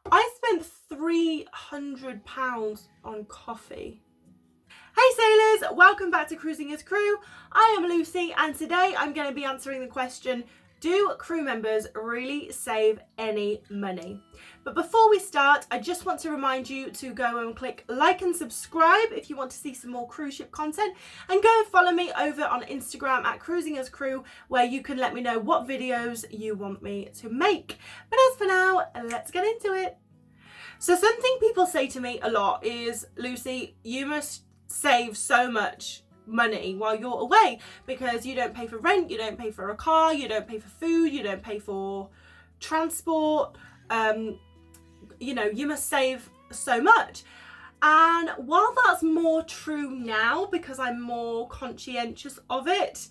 I spent £300 on coffee. Hey sailors, welcome back to Cruising as Crew. I am Lucy and today I'm going to be answering the question, do crew members really save any money? But before we start, I just want to remind you to go and click like and subscribe if you want to see some more cruise ship content, and go and follow me over on Instagram at Cruising as Crew, where you can let me know what videos you want me to make. But as for now, let's get into it. So something people say to me a lot is, Lucy, you must save so much money while you're away because you don't pay for rent, you don't pay for a car, you don't pay for food, you don't pay for transport, you must save so much. And while that's more true now because I'm more conscientious of it,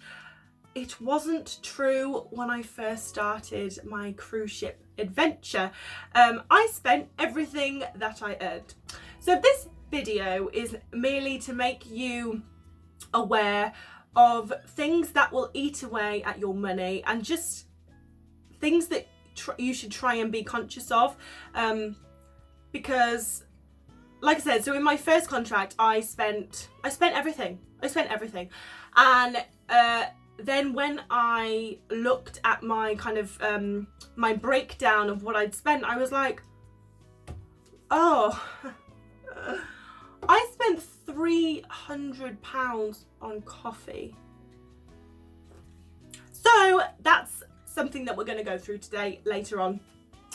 it wasn't true when I first started my cruise ship adventure. I spent everything that I earned. So this video is merely to make you aware of things that will eat away at your money and just things that you should try and be conscious of, because like I said, so in my first contract I spent everything. And then when I looked at my kind of my breakdown of what I'd spent, I was like, oh, I spent £300 on coffee. So that's something that we're going to go through today later on.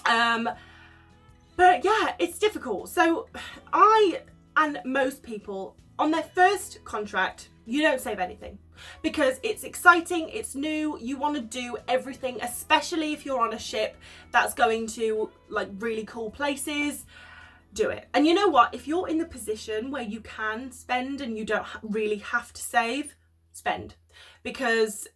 But yeah, it's difficult. So I and most people on their first contract, you don't save anything because it's exciting, it's new, you want to do everything, especially if you're on a ship that's going to like really cool places. Do it. And you know what, if you're in the position where you can spend and you don't really have to save, spend, because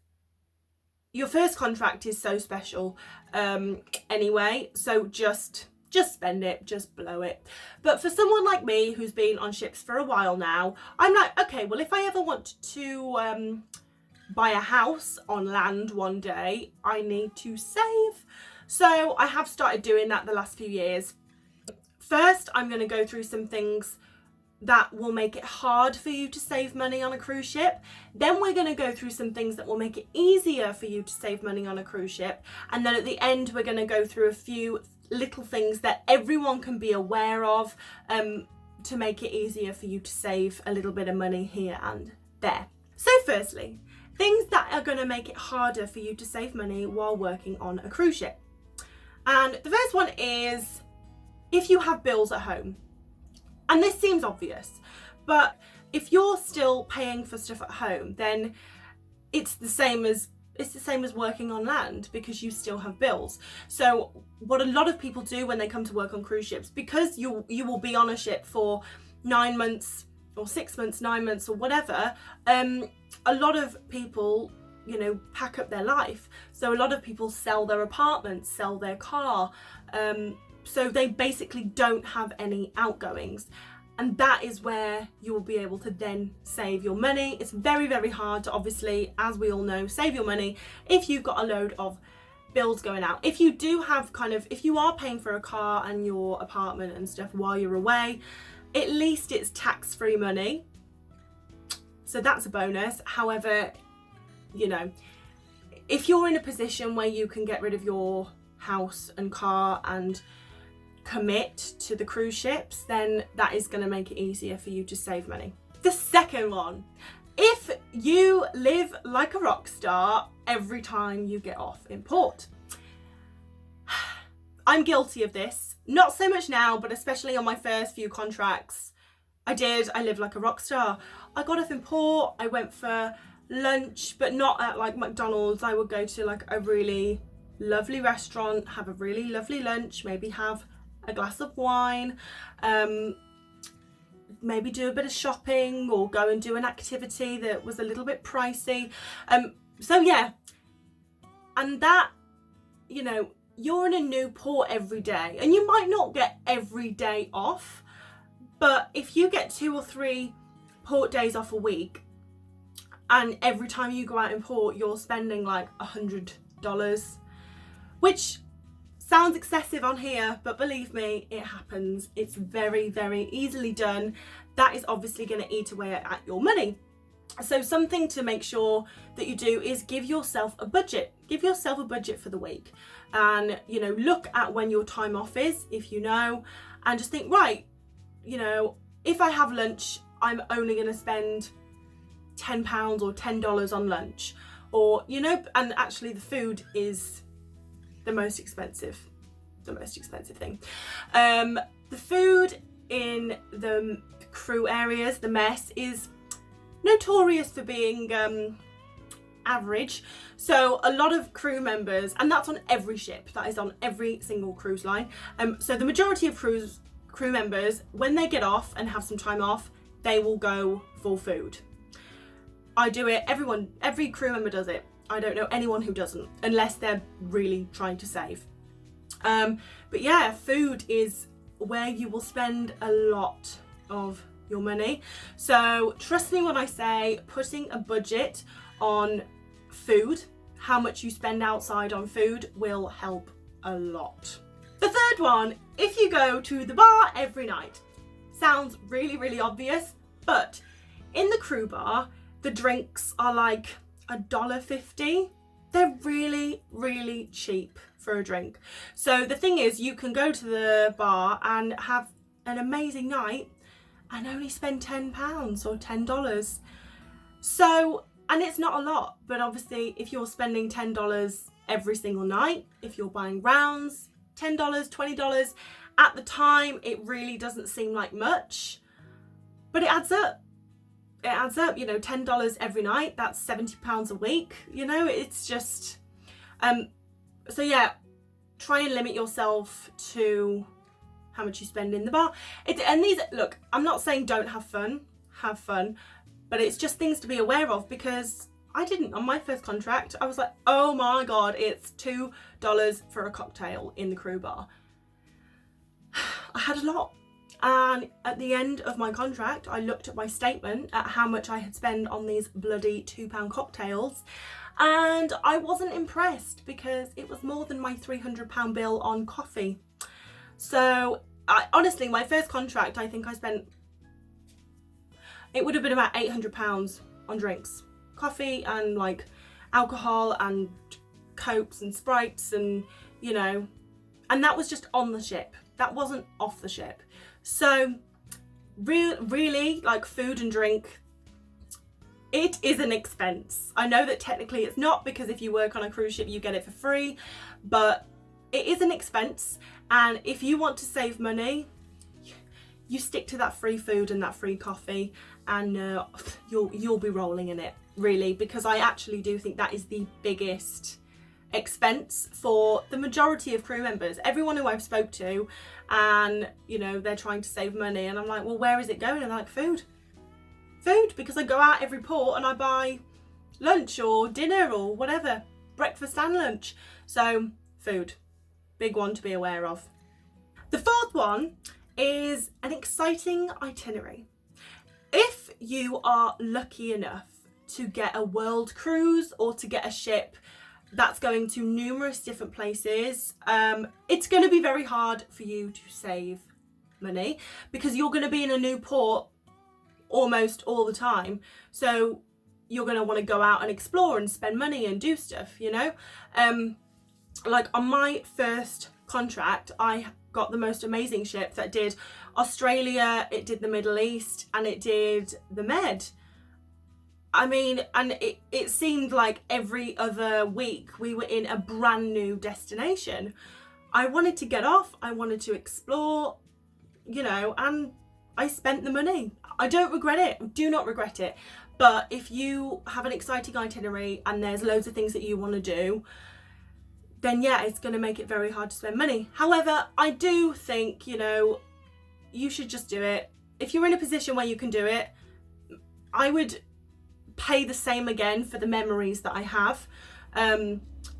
your first contract is so special anyway. So just spend it, just blow it. But for someone like me who's been on ships for a while now, I'm like, okay, well, if I ever want to buy a house on land one day, I need to save. So I have started doing that the last few years. First, I'm going to go through some things that will make it hard for you to save money on a cruise ship. Then we're going to go through some things that will make it easier for you to save money on a cruise ship. And then at the end, we're going to go through a few little things that everyone can be aware of to make it easier for you to save a little bit of money here and there. So firstly, things that are going to make it harder for you to save money while working on a cruise ship. And the first one is if you have bills at home. And this seems obvious, but if you're still paying for stuff at home, then it's the same as working on land because you still have bills. So what a lot of people do when they come to work on cruise ships, because you will be on a ship for 9 months or 6 months, 9 months or whatever, a lot of people, pack up their life. So a lot of people sell their apartment, sell their car, so they basically don't have any outgoings. And that is where you will be able to then save your money. It's very, very hard to, obviously, as we all know, save your money if you've got a load of bills going out. If you do have if you are paying for a car and your apartment and stuff while you're away, at least it's tax-free money. So that's a bonus. However, if you're in a position where you can get rid of your house and car and commit to the cruise ships, then that is going to make it easier for you to save money. The second one, if you live like a rock star every time you get off in port. I'm guilty of this, not so much now, but especially on my first few contracts. I lived like a rock star. I got off in port, I went for lunch, but not at like McDonald's. I would go to like a really lovely restaurant, have a really lovely lunch, maybe have a glass of wine, maybe do a bit of shopping or go and do an activity that was a little bit pricey. So yeah, and that, you're in a new port every day and you might not get every day off, but if you get 2 or 3 port days off a week and every time you go out in port you're spending like $100, which Sounds excessive on here, but believe me, it happens. It's very, very easily done. That is obviously going to eat away at your money. So something to make sure that you do is give yourself a budget. Give yourself a budget for the week, and look at when your time off is, if you know, and just think, right, if I have lunch, I'm only going to spend £10 or $10 on lunch, or and actually the food is the most expensive thing. The food in the crew areas, the mess, is notorious for being average. So a lot of crew members, and that's on every ship, that is on every single cruise line. So the majority of crew members, when they get off and have some time off, they will go for food. I do it, every crew member does it. I don't know anyone who doesn't, unless they're really trying to save. But yeah, food is where you will spend a lot of your money. So trust me when I say putting a budget on food, how much you spend outside on food, will help a lot. The third one, if you go to the bar every night. Sounds really, really obvious, but in the crew bar, the drinks are like $1.50. They're really, really cheap for a drink. So the thing is, you can go to the bar and have an amazing night and only spend £10 or $10. So, and it's not a lot, but obviously if you're spending $10 every single night, if you're buying rounds, $10, $20, at the time it really doesn't seem like much, but it adds up. It adds up, $10 every night, that's £70 a week, it's just, so yeah, try and limit yourself to how much you spend in the bar. And these, look, I'm not saying don't have fun, but it's just things to be aware of, because I didn't, on my first contract, I was like, oh my God, it's $2 for a cocktail in the crew bar. I had a lot. And at the end of my contract, I looked at my statement at how much I had spent on these bloody £2 cocktails, and I wasn't impressed, because it was more than my £300 bill on coffee. So honestly, my first contract, I think I spent, it would have been about £800 on drinks, coffee and like alcohol and Cokes and Sprites and and that was just on the ship. That wasn't off the ship. So really, like, food and drink, it is an expense. I know that technically it's not, because if you work on a cruise ship you get it for free, but it is an expense. And if you want to save money, you stick to that free food and that free coffee, and you'll be rolling in it, really, because I actually do think that is the biggest expense for the majority of crew members. Everyone who I've spoke to, and they're trying to save money, and I'm like, well, where is it going? And they're like, food, because I go out every port and I buy lunch or dinner or whatever, breakfast and lunch. So food, big one to be aware of. The fourth one is an exciting itinerary. If you are lucky enough to get a world cruise or to get a ship that's going to numerous different places, it's going to be very hard for you to save money, because you're going to be in a new port almost all the time. So you're going to want to go out and explore and spend money and do stuff, like on my first contract, I got the most amazing ship that did Australia, it did the Middle East, and it did the Med. I mean, and it seemed like every other week we were in a brand new destination. I wanted to get off, I wanted to explore, and I spent the money. I don't regret it, do not regret it. But if you have an exciting itinerary and there's loads of things that you want to do, then yeah, it's going to make it very hard to spend money. However, I do think, you should just do it. If you're in a position where you can do it, I would pay the same again for the memories that I have.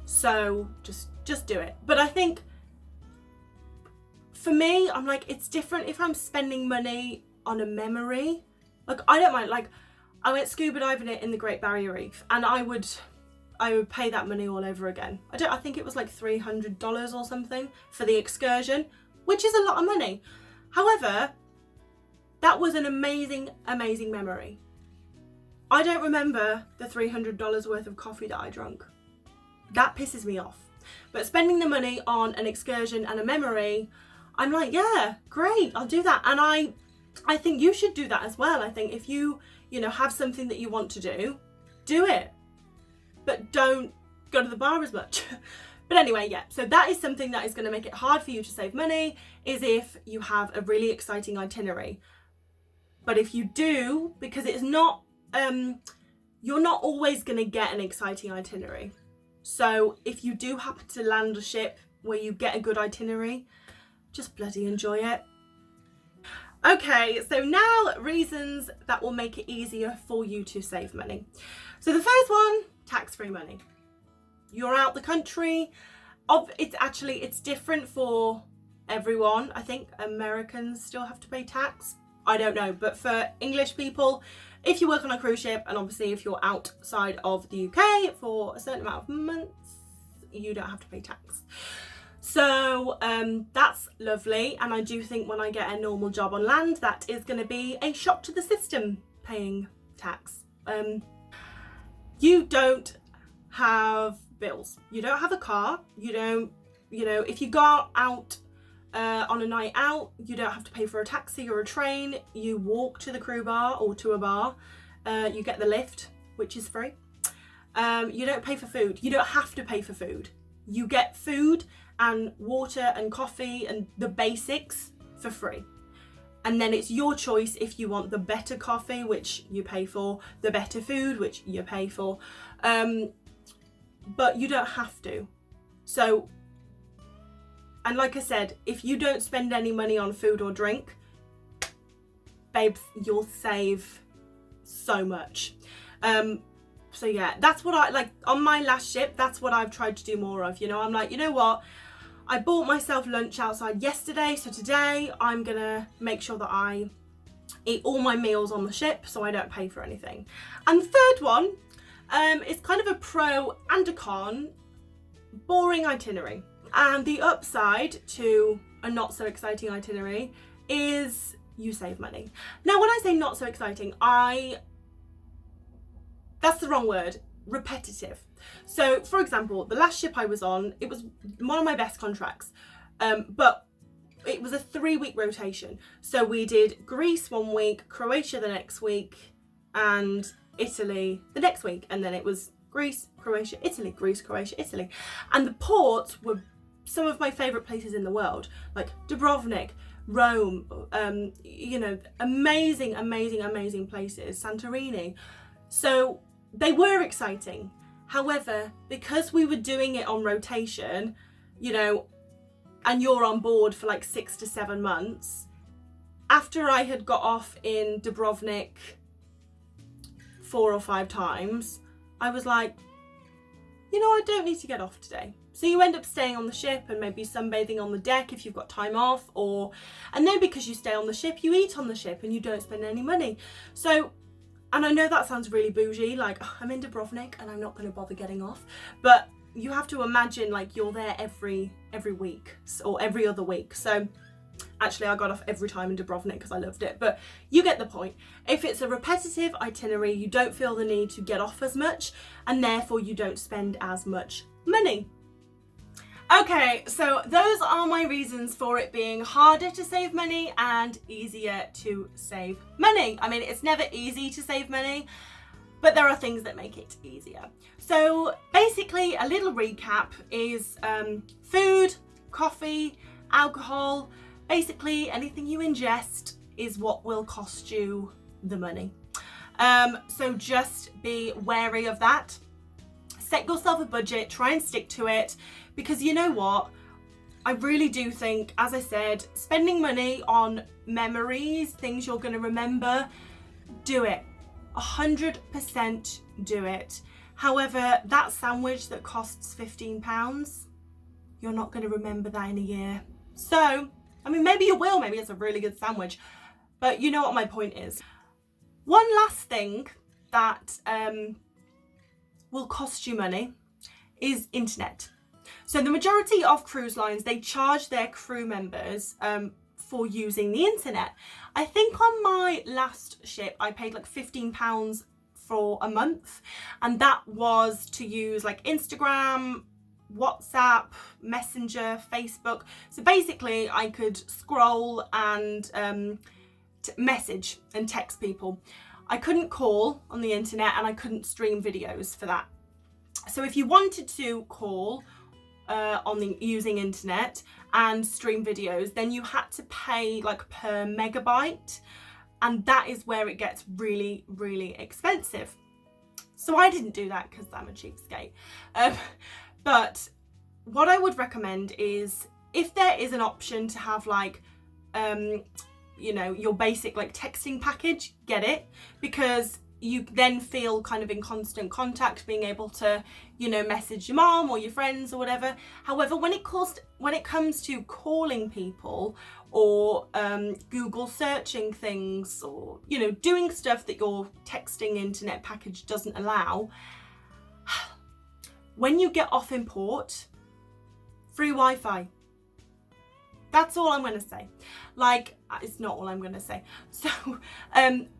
So just do it. But I think for me, I'm like, it's different if I'm spending money on a memory. Like, I don't mind. Like, I went scuba diving in the Great Barrier Reef, and I would I would pay that money all over again. I think it was like $300 or something for the excursion, which is a lot of money. However, that was an amazing, amazing memory. I don't remember the $300 worth of coffee that I drank. That pisses me off. But spending the money on an excursion and a memory, I'm like, yeah, great, I'll do that. And I think you should do that as well. I think if you have something that you want to do it. But don't go to the bar as much. But anyway, yeah, so that is something that is going to make it hard for you to save money, is if you have a really exciting itinerary. But if you do, because it's not, you're not always going to get an exciting itinerary. So if you do happen to land a ship where you get a good itinerary, just bloody enjoy it. Okay, so now reasons that will make it easier for you to save money. So the first one, tax-free money. You're out the country. It's different for everyone. I think Americans still have to pay tax. I don't know, but for English people, if you work on a cruise ship, and obviously if you're outside of the UK for a certain amount of months, you don't have to pay tax. So that's lovely, and I do think when I get a normal job on land, that is going to be a shock to the system, paying tax. You don't have bills. You don't have a car. You don't, if you go out on a night out, you don't have to pay for a taxi or a train. You walk to the crew bar or to a bar. You get the lift, which is free. You don't pay for food. You don't have to pay for food. You get food and water and coffee and the basics for free. And then it's your choice if you want the better coffee, which you pay for, the better food, which you pay for. But you don't have to. So, and like I said, if you don't spend any money on food or drink, babes, you'll save so much. So yeah, that's what I like on my last ship. That's what I've tried to do more of. I'm like, you know what? I bought myself lunch outside yesterday, so today I'm gonna make sure that I eat all my meals on the ship so I don't pay for anything. And the third one is kind of a pro and a con, boring itinerary. And the upside to a not so exciting itinerary is you save money. Now, when I say not so exciting, that's the wrong word, repetitive. So, for example, the last ship I was on, it was one of my best contracts, but it was a 3-week rotation. So we did Greece one week, Croatia the next week, and Italy the next week. And then it was Greece, Croatia, Italy, Greece, Croatia, Italy. And the ports were some of my favourite places in the world, like Dubrovnik, Rome, amazing, amazing, amazing places, Santorini. So they were exciting. However, because we were doing it on rotation, and you're on board for like 6 to 7 months, after I had got off in Dubrovnik 4 or 5 times, I was like, I don't need to get off today. So you end up staying on the ship and maybe sunbathing on the deck if you've got time off, and then because you stay on the ship, you eat on the ship and you don't spend any money. So, and I know that sounds really bougie, like, I'm in Dubrovnik and I'm not going to bother getting off, but you have to imagine like you're there every week or every other week. So actually I got off every time in Dubrovnik because I loved it, but you get the point. If it's a repetitive itinerary, you don't feel the need to get off as much, and therefore you don't spend as much money. Okay, so those are my reasons for it being harder to save money and easier to save money. I mean, it's never easy to save money, but there are things that make it easier. So basically, a little recap is food, coffee, alcohol, basically anything you ingest is what will cost you the money. So just be wary of that. Set yourself a budget, try and stick to it, because you know what? I really do think, as I said, spending money on memories, things you're going to remember, do it. 100% do it. However, that sandwich that costs £15, you're not going to remember that in a year. So, I mean, maybe you will, maybe it's a really good sandwich, but you know what my point is. One last thing that will cost you money is internet. So the majority of cruise lines, they charge their crew members for using the internet. I think on my last ship, I paid like £15 for a month, and that was to use like Instagram, WhatsApp, Messenger, Facebook. So basically I could scroll and message and text people. I couldn't call on the internet, and I couldn't stream videos for that. So if you wanted to call using internet and stream videos, then you had to pay like per megabyte, and that is where it gets really, really expensive. So I didn't do that because I'm a cheapskate. But what I would recommend is, if there is an option to have like you know, your basic like texting package, get it, because you then feel kind of in constant contact, being able to, you know, message your mom or your friends or whatever. However, when it comes to calling people or Google searching things, or, you know, doing stuff that your texting internet package doesn't allow, when you get off in port, free Wi-Fi. That's all I'm going to say. Like, it's not all I'm going to say. So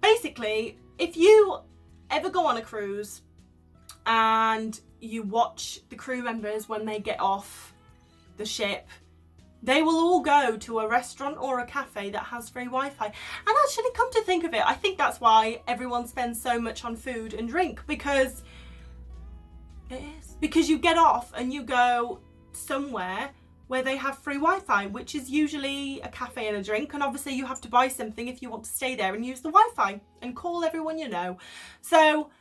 basically, if you ever go on a cruise and you watch the crew members when they get off the ship, they will all go to a restaurant or a cafe that has free Wi-Fi. And actually, come to think of it, I think that's why everyone spends so much on food and drink, because it is. Because you get off and you go somewhere where they have free Wi-Fi, which is usually a cafe and a drink, and obviously you have to buy something if you want to stay there and use the Wi-Fi and call everyone you know. So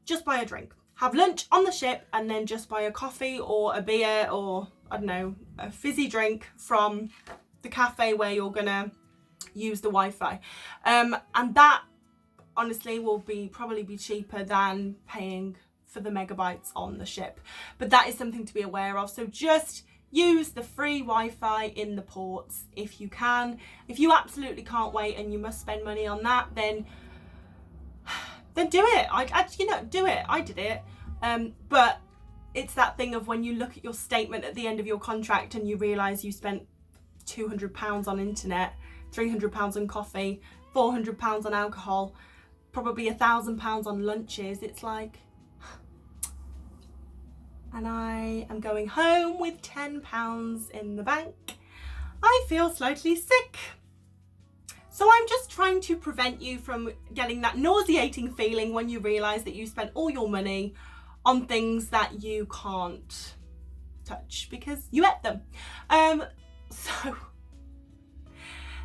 just buy a drink. Have lunch on the ship, and then just buy a coffee or a beer or, I don't know, a fizzy drink from the cafe where you're gonna use the Wi-Fi. And that honestly will probably be cheaper than paying for the megabytes on the ship. But that is something to be aware of. So just use the free Wi-Fi in the ports if you can. If you absolutely can't wait and you must spend money on that, then do it. Do it. I did it. But it's that thing of when you look at your statement at the end of your contract and you realise you spent £200 on internet, £300 on coffee, £400 on alcohol, probably £1,000 on lunches. It's like, and I am going home with £10 in the bank. I feel slightly sick. So I'm just trying to prevent you from getting that nauseating feeling when you realise that you spent all your money on things that you can't touch because you ate them. So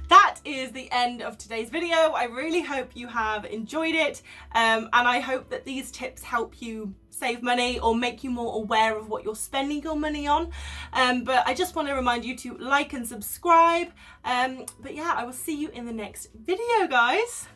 that is the end of today's video. I really hope you have enjoyed it, and I hope that these tips help you save money or make you more aware of what you're spending your money on. But I just want to remind you to like and subscribe. But yeah, I will see you in the next video, guys.